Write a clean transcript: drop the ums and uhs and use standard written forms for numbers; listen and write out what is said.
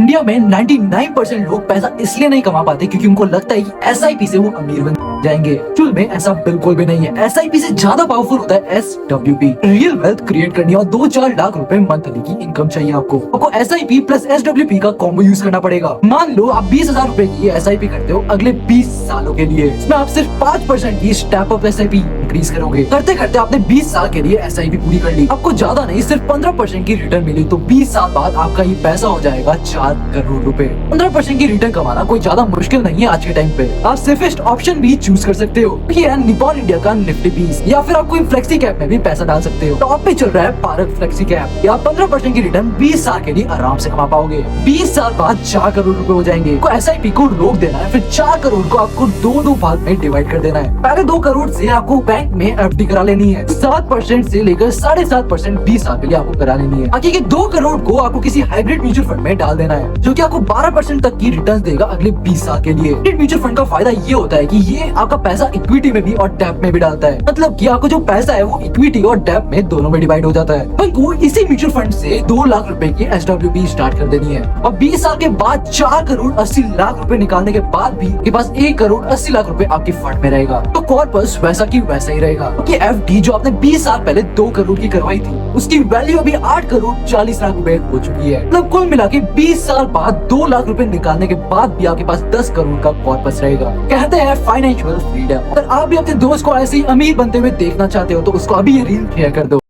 India में 99% लोग पैसा इसलिए नहीं कमा पाते क्योंकि उनको लगता है कि एसआईपी से वो अमीर बन जाएंगे। एक्चुअल में ऐसा बिल्कुल भी नहीं है। एसआईपी से ज्यादा पावरफुल होता है एसडब्ल्यूपी। रियल वेल्थ क्रिएट करनी और 2-4 लाख रुपए मंथली की इनकम चाहिए आपको एसआईपी प्लस एसडब्ल्यूपी का कॉम्बो यूज करना पड़ेगा। मान लो आप 20,000 रुपए की एसआईपी करते हो अगले 20 सालों के लिए। इसमें आप सिर्फ 5% की स्टेप अप एसआईपी इंक्रीज करोगे। करते करते आपने 20 साल के लिए एसआईपी पूरी कर ली। आपको ज्यादा नहीं सिर्फ 15% की रिटर्न मिली तो 20 साल बाद आपका ये पैसा हो जाएगा 4 करोड़ रुपए। 15% की रिटर्न कमाना कोई ज्यादा मुश्किल नहीं है आज के टाइम पे। आप सेफेस्ट ऑप्शन भी चूज कर सकते हो। ये है निपॉन इंडिया का निफ्टी 20 या फिर आप कोई फ्लेक्सी कैप में भी पैसा डाल सकते हो। टॉप पे चल रहा है पारक फ्लेक्सी कैप। या 15% की रिटर्न 20 साल के लिए आराम से कमा पाओगे। 20 साल बाद 4 करोड़ रुपए हो जाएंगे। को एसआईपी को रोक देना है, फिर 4 करोड़ को आपको 2 भाग में डिवाइड कर देना है। पहले 2 करोड़ से आपको बैंक में एफडी करा लेनी है। 7% से लेकर 7.5% 20 साल के लिए आपको करा लेनी है। बाकी के 2 करोड़ को आपको किसी हाइब्रिड म्यूचुअल फंड में डाल देना है जो कि आपको 12% तक की रिटर्न देगा अगले 20 साल के लिए। हाइब्रिड म्यूचुअल फंड का फायदा ये होता है कि ये आपका पैसा इक्विटी में भी और डेब्ट में भी डालता है। मतलब कि आपको जो पैसा है वो इक्विटी और डेब्ट में दोनों में डिवाइड हो जाता है। हमको इसी म्यूचुअल फंड से 2 लाख रुपए की एसडब्ल्यूपी स्टार्ट कर देनी है और 20 साल के बाद 4 करोड़ 80 लाख रुपए निकालने के बाद भी आपके पास 1 करोड़ 80 लाख रुपए आपके फंड में रहेगा। तो कॉर्पस वैसा की वैसा ही रहेगा क्योंकि एफडी जो आपने 20 साल पहले 2 करोड़ की करवाई थी उसकी वैल्यू अभी 8 करोड़ 40 लाख रुपए हो चुकी है। मतलब कुल मिला के 20 साल बाद 2 लाख रुपए निकालने के बाद भी आपके पास 10 करोड़ का कॉर्पस रहेगा। कहते हैं फाइनेंशियल फ्रीडम। अगर आप भी अपने दोस्त को ऐसे ही अमीर बनते हुए देखना चाहते हो तो उसको अभी ये रील शेयर कर दो।